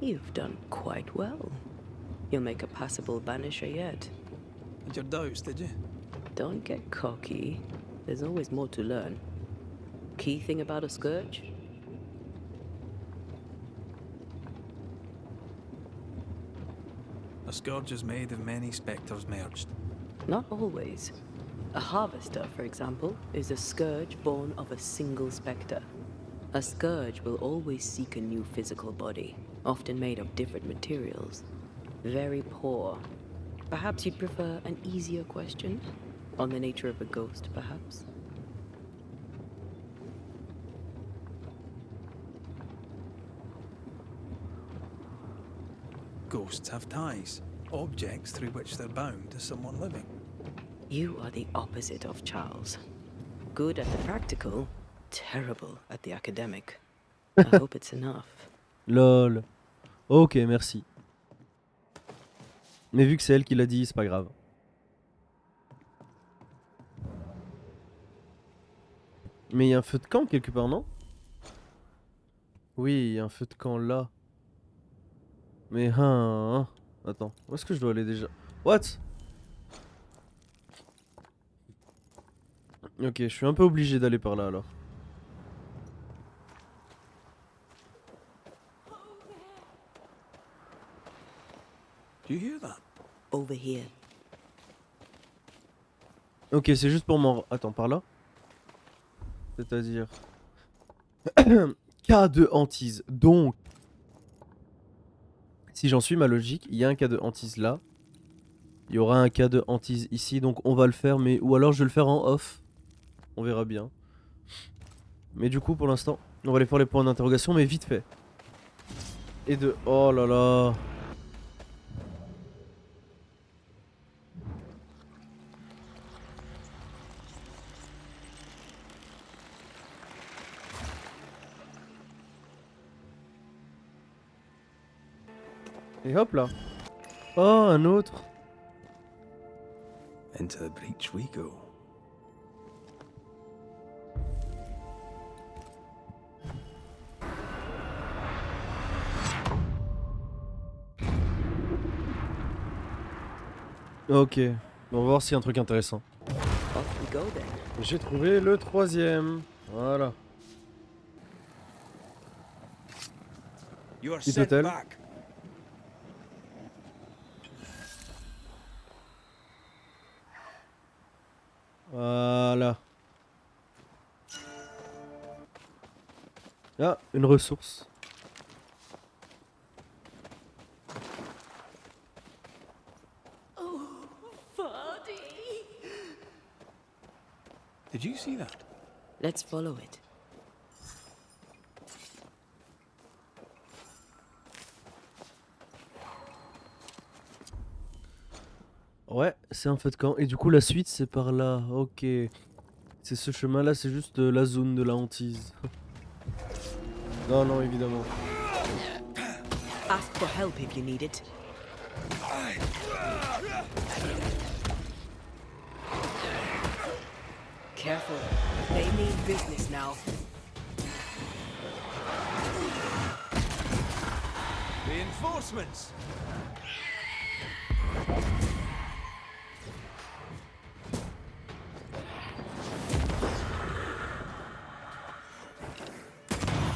You've done quite well. You'll make a passable banisher yet. Had your doubts, did you? Don't get cocky. There's always more to learn. Key thing about a scourge? A scourge is made of many spectres merged. Not always. A harvester, for example, is a scourge born of a single spectre. A scourge will always seek a new physical body, often made of different materials. Very poor. Perhaps you'd prefer an easier question? On the nature of a ghost, perhaps? Ghosts have ties, objects through which they're bound to someone living. You are the opposite of Charles. Good at the practical, terrible at the academic. I hope it's enough. Lol. Ok, merci. Mais vu que c'est elle qui l'a dit, c'est pas grave. Mais il y a un feu de camp quelque part, non? Oui, il y a un feu de camp là. Mais attends, où est-ce que je dois aller déjà? What? Ok, je suis un peu obligé d'aller par là alors. Do you hear that? Over here. Ok, c'est juste pour m'en... Attends, par là? C'est-à-dire... Cas de hantise. Donc... Si j'en suis ma logique, il y a un cas de hantise là. Il y aura un cas de hantise ici, donc on va le faire, mais... Ou alors je vais le faire en off. On verra bien. Mais du coup, pour l'instant, on va aller faire les points d'interrogation, mais vite fait. Et de... Oh là là... Et hop là. Oh, un autre. Into the breach we go. Ok. On va voir s'il y a un truc intéressant. Off we go then. J'ai trouvé le troisième. Voilà. You are Petit sent hôtel. back. Voilà. Ah, une ressource. Oh, Vardy. Did you see that? Let's follow it. Ouais, c'est un feu de camp. Et du coup, la suite, c'est par là. Ok. C'est ce chemin-là, c'est juste la zone de la hantise. Non, non, évidemment. Ask for help if you need it. Careful. They mean business now. Reinforcements.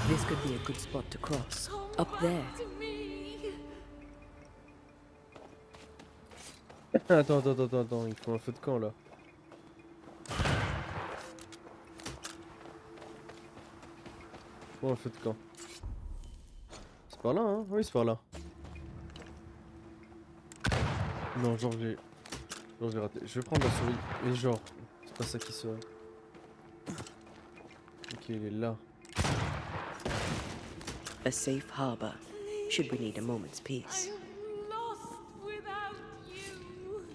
This could be a good spot to cross. Up there. Attends, il faut un feu de camp là. Bon, un feu de camp. C'est par là, hein? Oui, c'est par là. Non, genre j'ai raté. Je vais prendre la souris. Et genre, c'est pas ça qui se... Ok, il est là. A safe harbor. Should we need a moment's peace. I'm lost without you.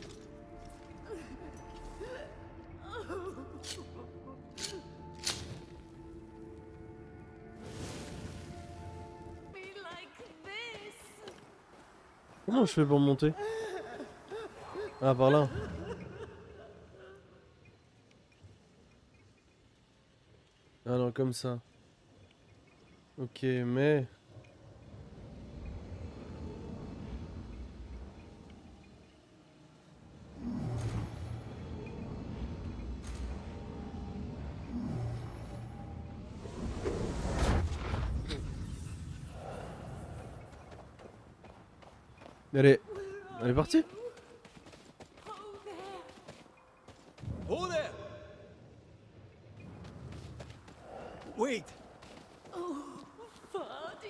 Be like this. Comment je fais pour monter? Ah, par là. Ah non, comme ça. Ok, mais... Elle est partie. Oh there! Wait! Vardy.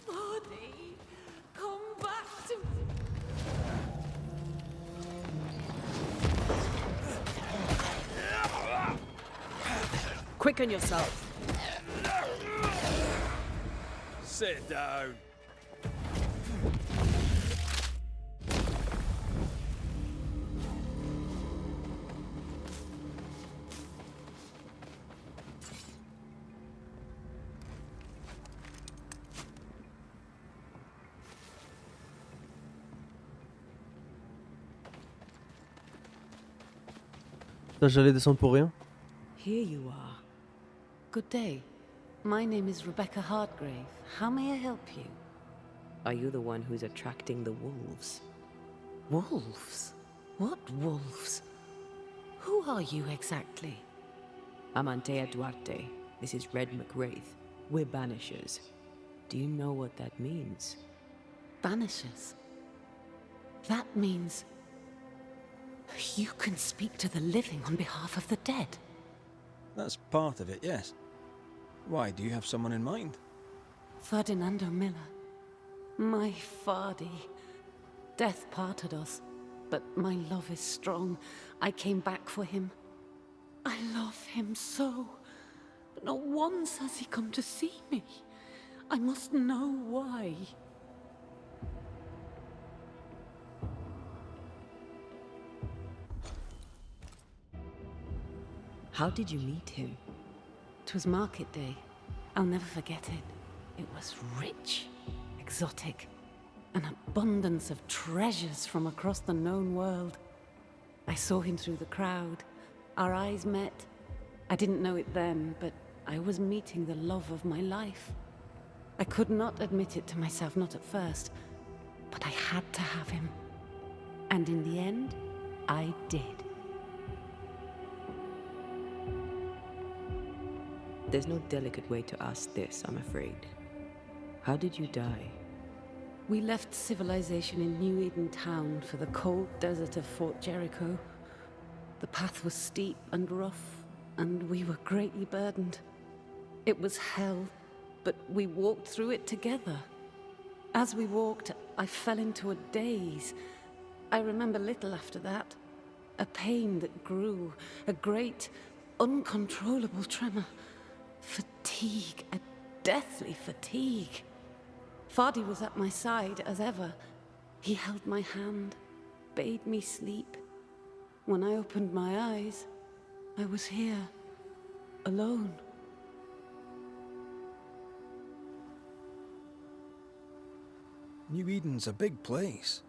Vardy, come back to me. Quicken yourself. Sit down. Ça, j'allais descendre pour rien. Here you are. Good day. My name is Rebecca Hartgrave. How may I help you? Are you the one who's attracting the wolves? Wolves? What wolves? Who are you exactly? I'm Antea Duarte. This is Red McWraith. We're Banishers. Do you know what that means? Banishers? That means you can speak to the living on behalf of the dead. That's part of it, yes. Why, do you have someone in mind? Ferdinando Miller. My Fardy. Death parted us, but my love is strong. I came back for him. I love him so. But not once has he come to see me. I must know why. How did you meet him? 'Twas market day. I'll never forget it. It was rich, exotic, an abundance of treasures from across the known world. I saw him through the crowd. Our eyes met. I didn't know it then, but I was meeting the love of my life. I could not admit it to myself, not at first, but I had to have him. And in the end, I did. There's no delicate way to ask this, I'm afraid. How did you die? We left civilization in New Eden town for the cold desert of Fort Jericho. The path was steep and rough, and we were greatly burdened. It was hell, but we walked through it together. As we walked, I fell into a daze. I remember little after that. A pain that grew, a great, uncontrollable tremor. Fatigue, a deathly fatigue. Fardy was at my side as ever. He held my hand, bade me sleep. When I opened my eyes, I was here, alone. New Eden's a big place.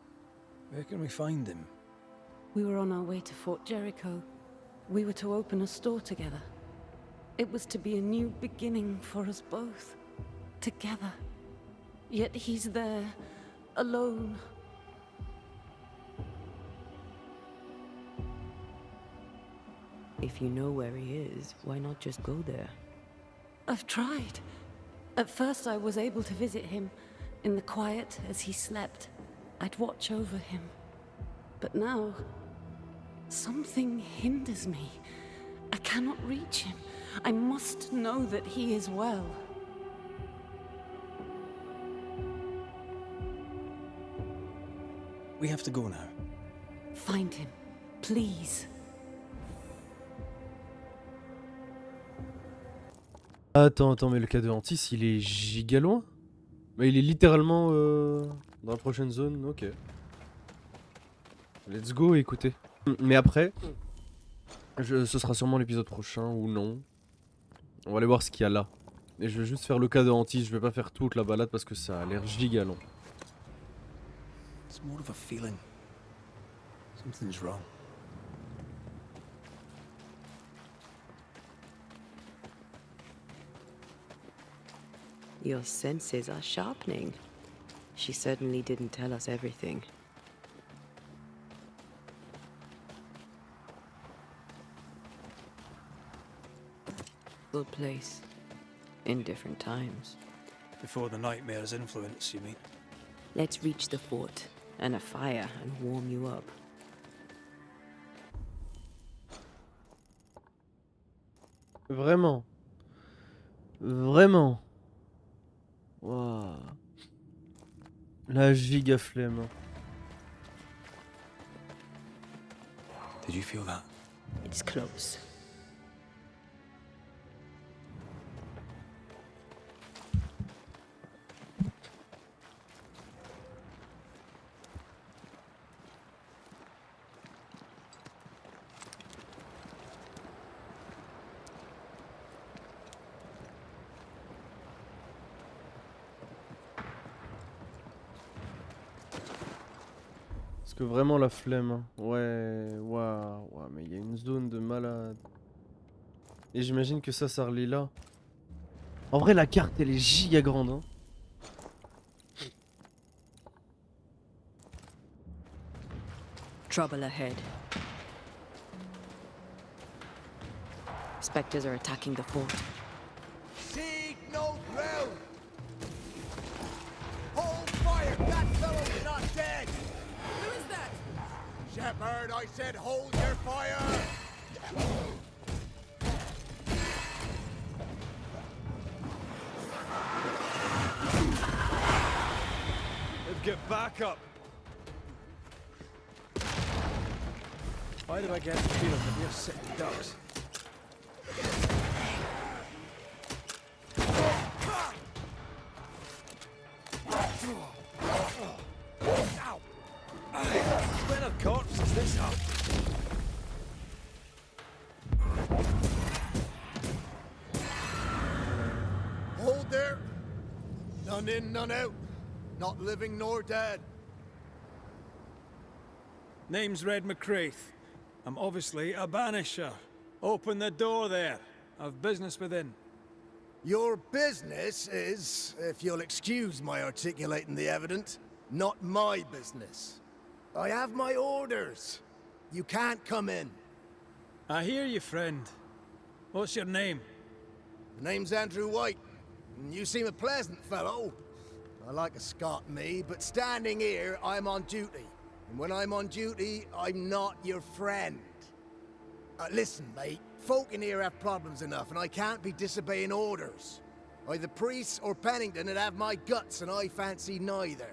Where can we find him? We were on our way to Fort Jericho. We were to open a store together. It was to be a new beginning for us both, together. Yet he's there, alone. If you know where he is, why not just go there? I've tried. At first I was able to visit him. In the quiet, as he slept, I'd watch over him. But now, something hinders me. I cannot reach him. I must know that he is well. We have to go now. Find him, please. Attends, mais le cas de Antis, il est giga loin. Mais il est littéralement dans la prochaine zone, ok. Let's go, écoutez. Mais après, ce sera sûrement l'épisode prochain ou non. On va aller voir ce qu'il y a là. Et je vais juste faire le cas de Antis, je vais pas faire toute la balade parce que ça a l'air giga long. It's more of a feeling. Something's wrong. Your senses are sharpening. She certainly didn't tell us everything. Good place. In different times. Before the nightmare's influence, you mean? Let's reach the fort and a fire and warm you up. Vraiment. Vraiment. Waouh. La giga flemme. Did you feel that? It's close. Parce que vraiment la flemme. Hein. Ouais, waouh, waouh, mais il y a une zone de malade. Et j'imagine que ça relie là. En vrai, la carte, elle est giga grande. Hein. Trouble ahead. Spectres are attacking the fort. Seek no ground! Hold fire! That fellow's not dead! Who is that? Shepherd, I said hold your fire! Let's get back up. Why do I get the feeling that we're sitting ducks? When of corpse is this up? Hold there! None in, none out. Not living nor dead. Name's Red McCraith. I'm obviously a banisher. Open the door there. I've business within. Your business is, if you'll excuse my articulating the evident, not my business. I have my orders. You can't come in. I hear you, friend. What's your name? The name's Andrew White. And you seem a pleasant fellow. I like a Scot, me, but standing here, I'm on duty. And when I'm on duty, I'm not your friend. Listen, mate. Folk in here have problems enough, and I can't be disobeying orders. Either priests or Pennington would have my guts, and I fancy neither.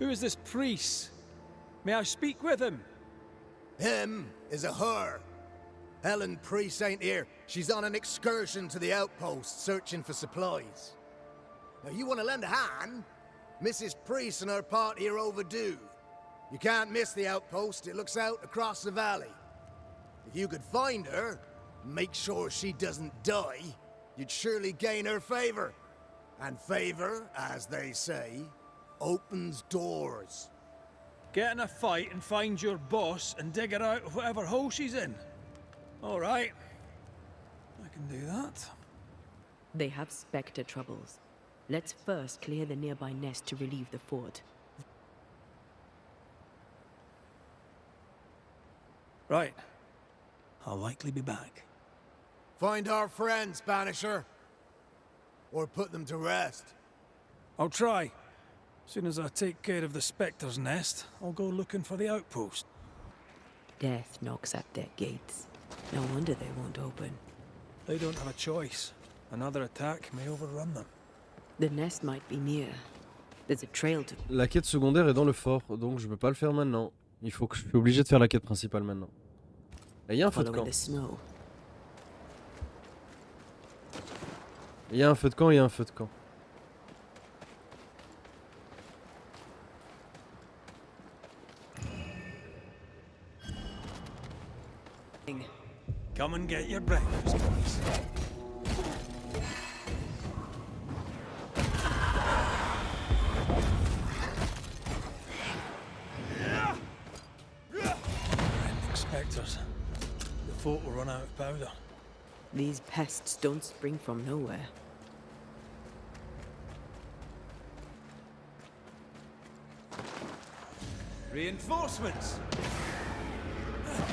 Who is this priest? May I speak with him? Him is a her. Helen Priest ain't here. She's on an excursion to the outpost, searching for supplies. Now, you want to lend a hand? Mrs. Priest and her party are overdue. You can't miss the outpost. It looks out across the valley. If you could find her, make sure she doesn't die, you'd surely gain her favor. And favor, as they say, opens doors. Get in a fight and find your boss and dig her out of whatever hole she's in. All right. I can do that. They have spectre troubles. Let's first clear the nearby nest to relieve the fort. Right. I'll likely be back. Find our friends, Banisher. Or put them to rest. I'll try. Soon as I take care of the Spectre's nest, I'll go looking for the outpost. Death knocks at their gates. No wonder they won't open. They don't have a choice. Another attack may overrun them. The nest might be near. There's a trail to... La quête secondaire est dans le fort, donc je peux pas le faire maintenant. Il faut que je suis obligé de faire la quête principale maintenant. Et il y a un feu de Following camp. the snow. Il y a un feu de camp, il y a un feu de camp. Come and get your breakfast, boys. Spectres. The fort will run out of powder. These pests don't spring from nowhere. Reinforcements!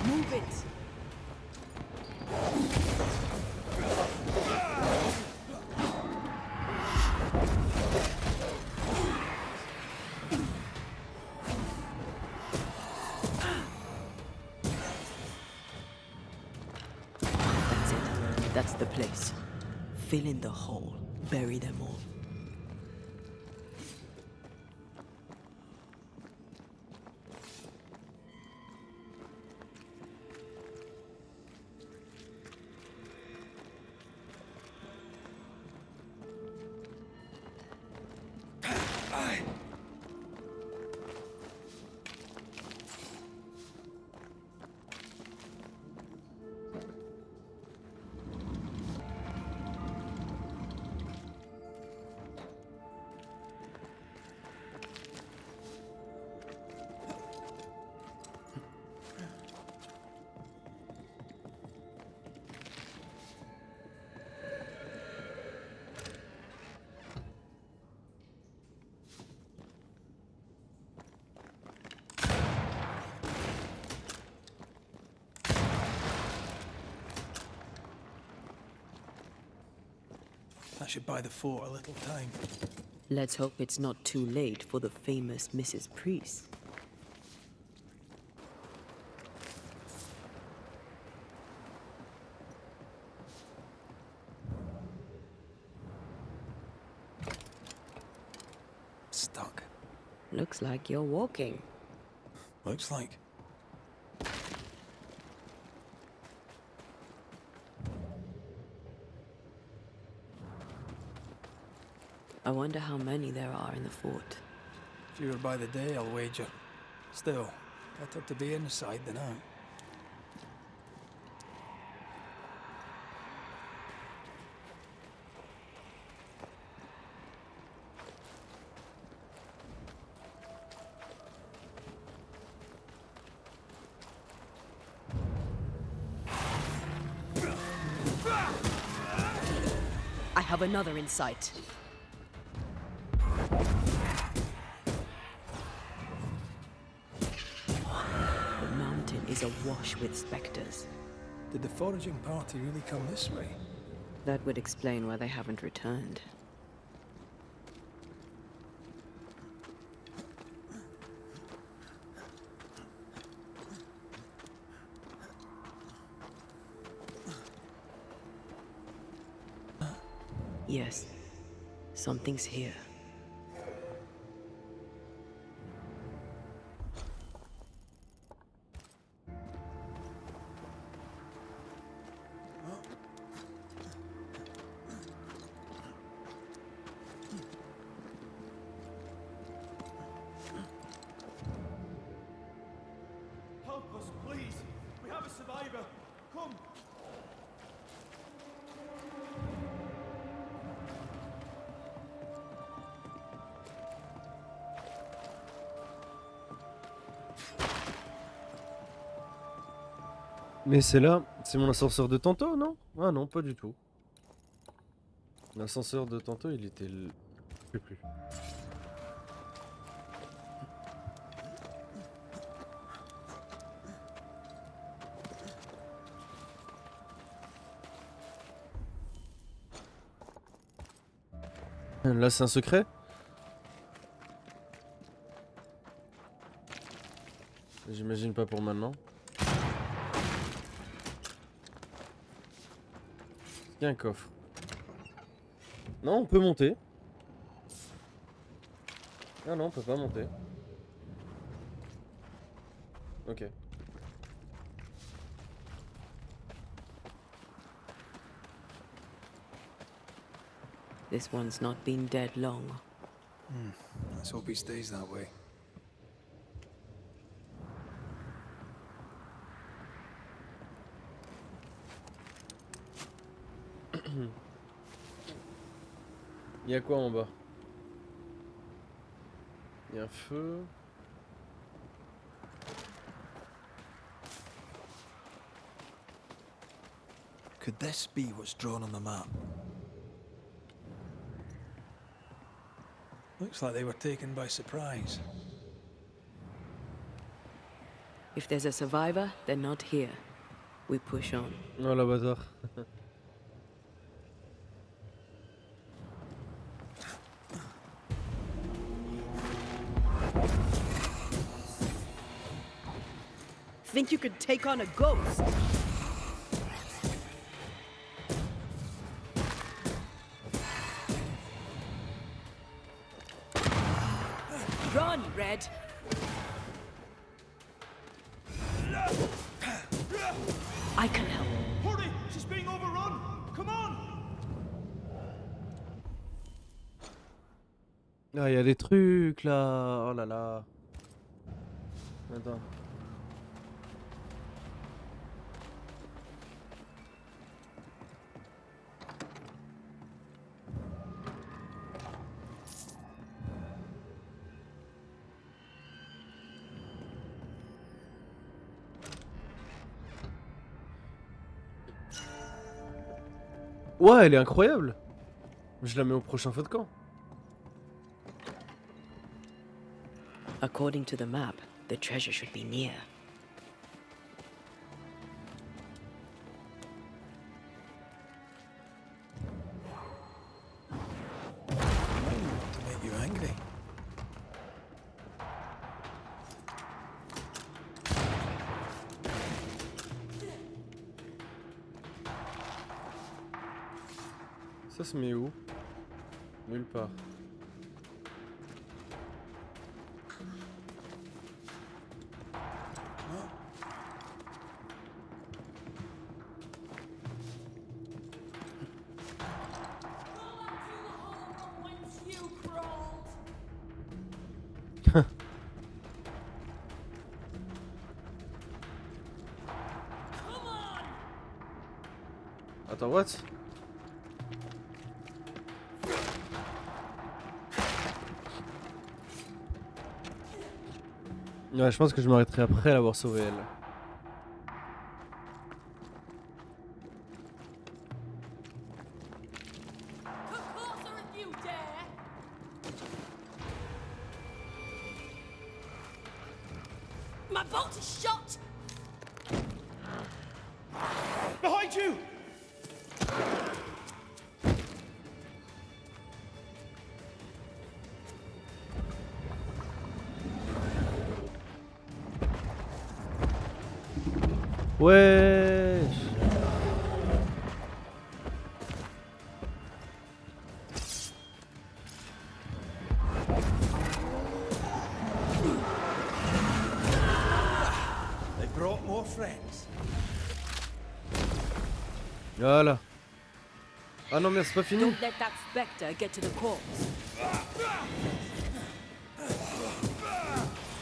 Move it! That's it. That's the place. Fill in the hole. Bury them all. That should buy the fort a little time. Let's hope it's not too late for the famous Mrs. Priest. Stuck. Looks like you're walking. Looks like. I wonder how many there are in the fort. Fewer by the day, I'll wager. Still, better to be inside than out. I have another in sight. The mountain is awash with specters. Did the foraging party really come this way? That would explain why they haven't returned. Yes, something's here. Help us, please! We have a survivor! Come! Mais c'est là, c'est mon ascenseur de tantôt, non? Ah non, pas du tout. L'ascenseur de tantôt, il était... Je sais plus. Là, c'est un secret? J'imagine pas pour maintenant. Il y a un coffre. Non, on peut monter. Ah non, on peut pas monter. Ok. This one's not been dead long. Let's hope he stays that way. Il y a quoi en bas? Il y a un feu. Could this be what's drawn on the map? Looks like they were taken by surprise. If there's a survivor, they're not here. We push on. Oh la bâtard. Think you could take on a ghost? Run, Red! I can help. Hurry! She's being overrun! Come on! Ah, il y a des trucs là. Oh là là. Attends. Ouais, elle est incroyable. Je la mets au prochain feu de camp. According to the map, the treasure should be near. To make you angry. Ça se met où? Nulle part. Attends, what? Ouais, je pense que je m'arrêterai après l'avoir sauvée elle. Come closer if you dare! My bolt is shot! Behind you! Wesh. They brought more friends. Voilà. Ah non merde, c'est pas fini. Don't let that spectre get to the corpse.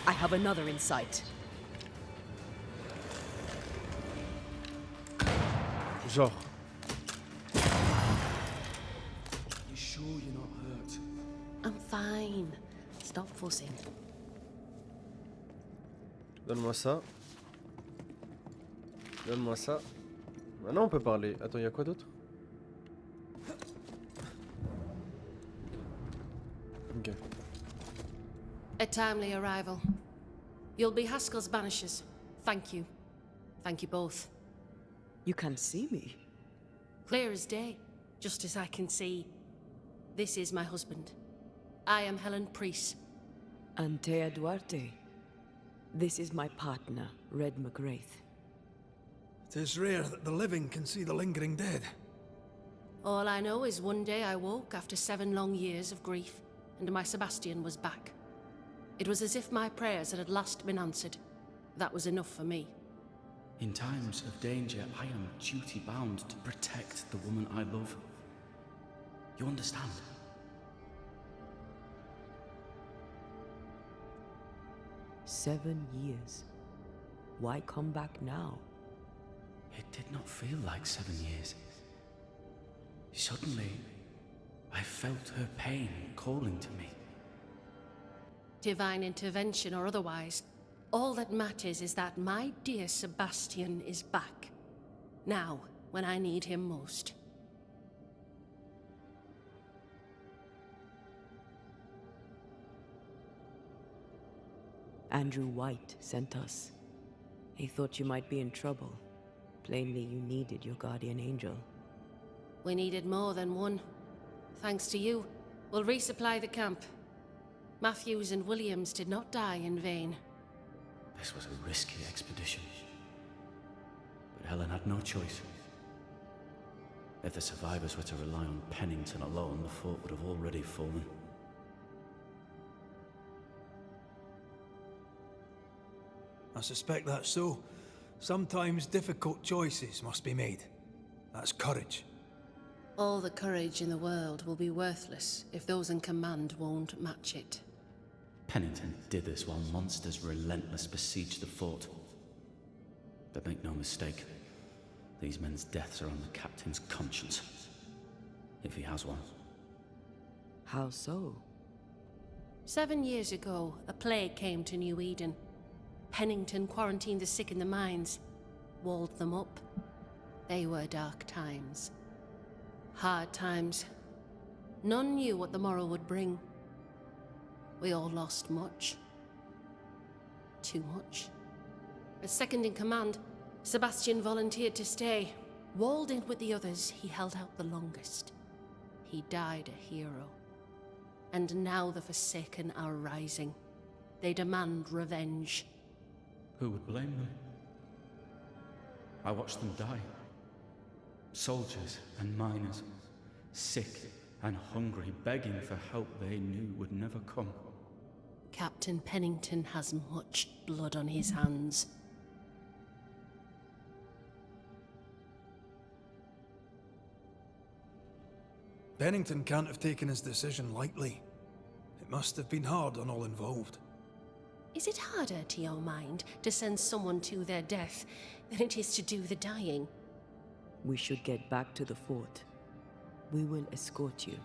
I have another in sight. Genre. You sure you're not hurt? I'm fine. Stop fussing. Donne-moi ça. Donne-moi ça. Maintenant on peut parler. Attends, y a quoi d'autre? Ok. A timely arrival. You'll be Haskell's Banishers. Thank you. Thank you both. You can see me. Clear as day, just as I can see. This is my husband. I am Helen Priest. Antea Duarte. This is my partner, Red McGrath. It is rare that the living can see the lingering dead. All I know is one day I woke after 7 long years of grief, and my Sebastian was back. It was as if my prayers had at last been answered. That was enough for me. In times of danger, I am duty-bound to protect the woman I love. You understand? 7 years. Why come back now? It did not feel like 7 years. Suddenly, I felt her pain calling to me. Divine intervention or otherwise, all that matters is that my dear Sebastian is back. Now, when I need him most. Andrew White sent us. He thought you might be in trouble. Plainly, you needed your guardian angel. We needed more than one. Thanks to you, we'll resupply the camp. Matthews and Williams did not die in vain. This was a risky expedition. But Helen had no choice. If the survivors were to rely on Pennington alone, the fort would have already fallen. I suspect that's so. Sometimes difficult choices must be made. That's courage. All the courage in the world will be worthless if those in command won't match it. Pennington did this while monsters relentless besieged the fort. But make no mistake, these men's deaths are on the captain's conscience. If he has one. How so? 7 years ago, a plague came to New Eden. Pennington quarantined the sick in the mines, walled them up. They were dark times. Hard times. None knew what the morrow would bring. We all lost much. Too much. As second in command, Sebastian volunteered to stay. Walled in with the others, he held out the longest. He died a hero. And now the Forsaken are rising. They demand revenge. Who would blame them? I watched them die. Soldiers and miners, sick and hungry, begging for help they knew would never come. Captain Pennington has much blood on his hands. Pennington can't have taken his decision lightly. It must have been hard on all involved. Is it harder, to your mind, to send someone to their death than it is to do the dying? We should get back to the fort. We will escort you.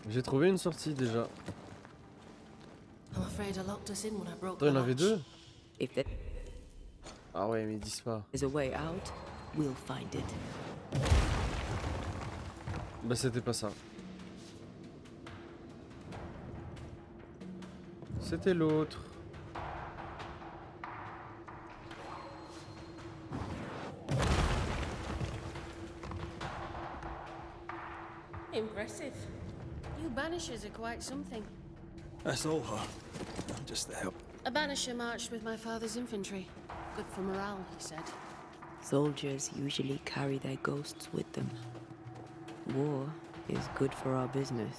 J'ai trouvé une sortie déjà. I'm afraid I locked us in when I broke Attends, il y the en avait latch. deux? If there Ah ouais, mais ils disent pas. is a way out, we'll find it. Bah c'était pas ça. C'était l'autre. Impressive. You Banishers are quite something. That's all her. I'm just the help. A Banisher marched with my father's infantry. Good for morale, he said. Soldiers usually carry their ghosts with them. War is good for our business.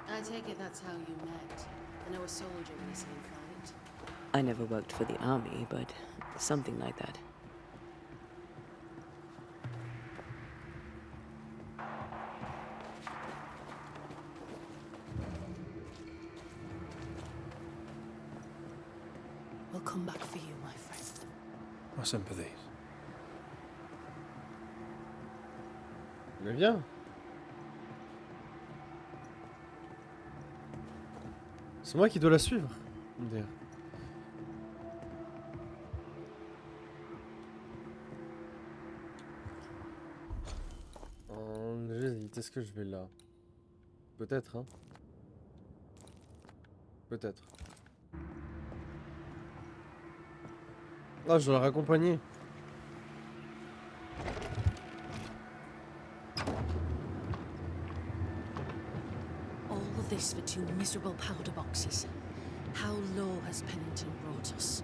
I take it that's how you met. I know a soldier in the same fight. I never worked for the army, but something like that. We'll come back for you, my friend. My sympathies. Mais viens. C'est moi qui dois la suivre. D'ailleurs. J'hésite, est-ce que je vais là? Peut-être, hein. Peut-être. Ah, je dois la raccompagner. All of this for 2 miserable powder boxes. How low has Pennington brought us?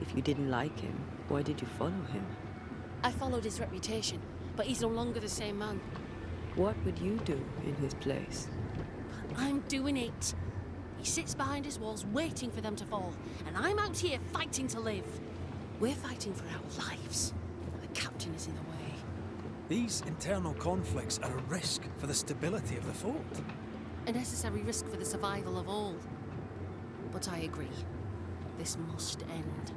If you didn't like him, why did you follow him? I followed his reputation, but he's no longer the same man. What would you do in his place? I'm doing it. He sits behind his walls waiting for them to fall, and I'm out here fighting to live. We're fighting for our lives. The captain is in the way. These internal conflicts are a risk for the stability of the fort. A necessary risk for the survival of all. But I agree. This must end.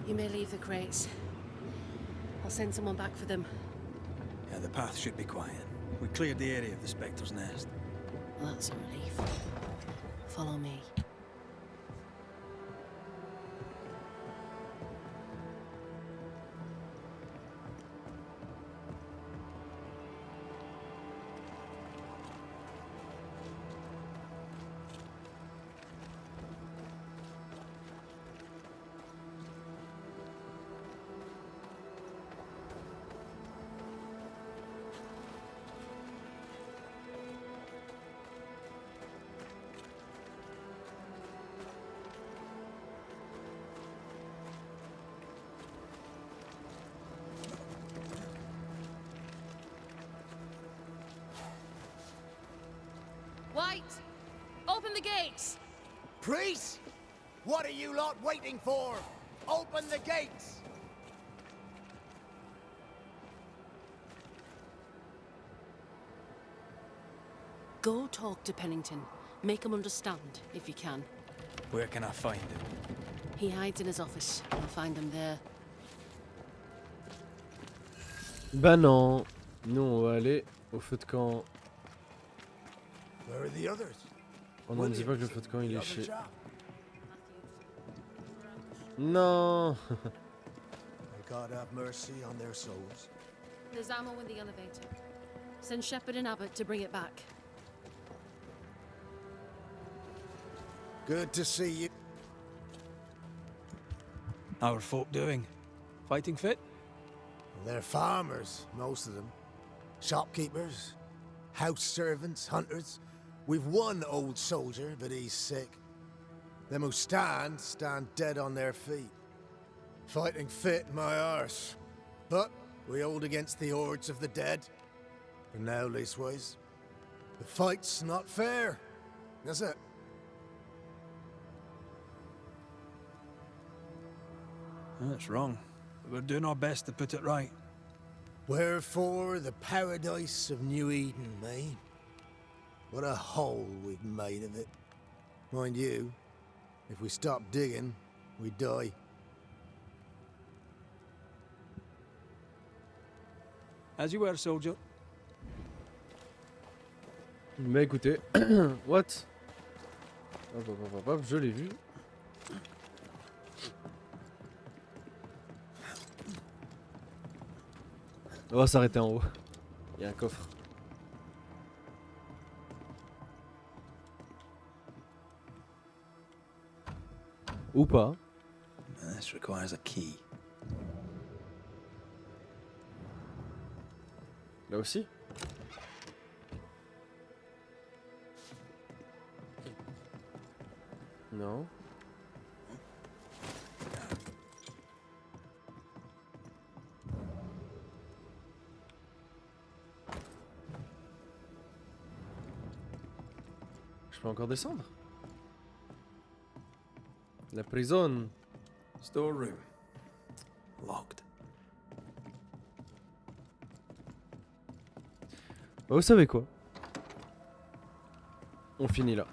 You may leave the crates. I'll send someone back for them. Yeah, the path should be quiet. We We've cleared the area of the Spectre's nest. That's a relief. Follow me. White! Open the gates! Priest! What are you lot waiting for? Open the gates! Go talk to Pennington. Make him understand, if you can. Where can I find him? He hides in his office. You'll find him there. Bah non. Nous on va aller au feu de camp. Where are the others? Oh non, ne dis pas que le feu de camp il est chez... chap. Non. May God have mercy on their souls. There's ammo in the elevator. Send Shepard and Abbott to bring it back. Good to see you. How are folk doing? Fighting fit? They're farmers, most of them. Shopkeepers, house servants, hunters. We've one old soldier, but he's sick. Them who stand dead on their feet. Fighting fit, my arse. But we hold against the hordes of the dead. For now, leastways. The fight's not fair. That's it. That's wrong. But we're doing our best to put it right. Wherefore the paradise of New Eden, eh? What a hole we've made of it. Mind you, if we stop digging, we die. As you were, soldier. Bah écoutez, what? Hop, hop, hop, hop, hop, je l'ai vu. On va s'arrêter en haut. Il y a un coffre. Ou pas. This requires a key. Là aussi. Non. Je peux encore descendre? La prison. Storeroom. Locked. Bah, vous savez quoi? On finit là.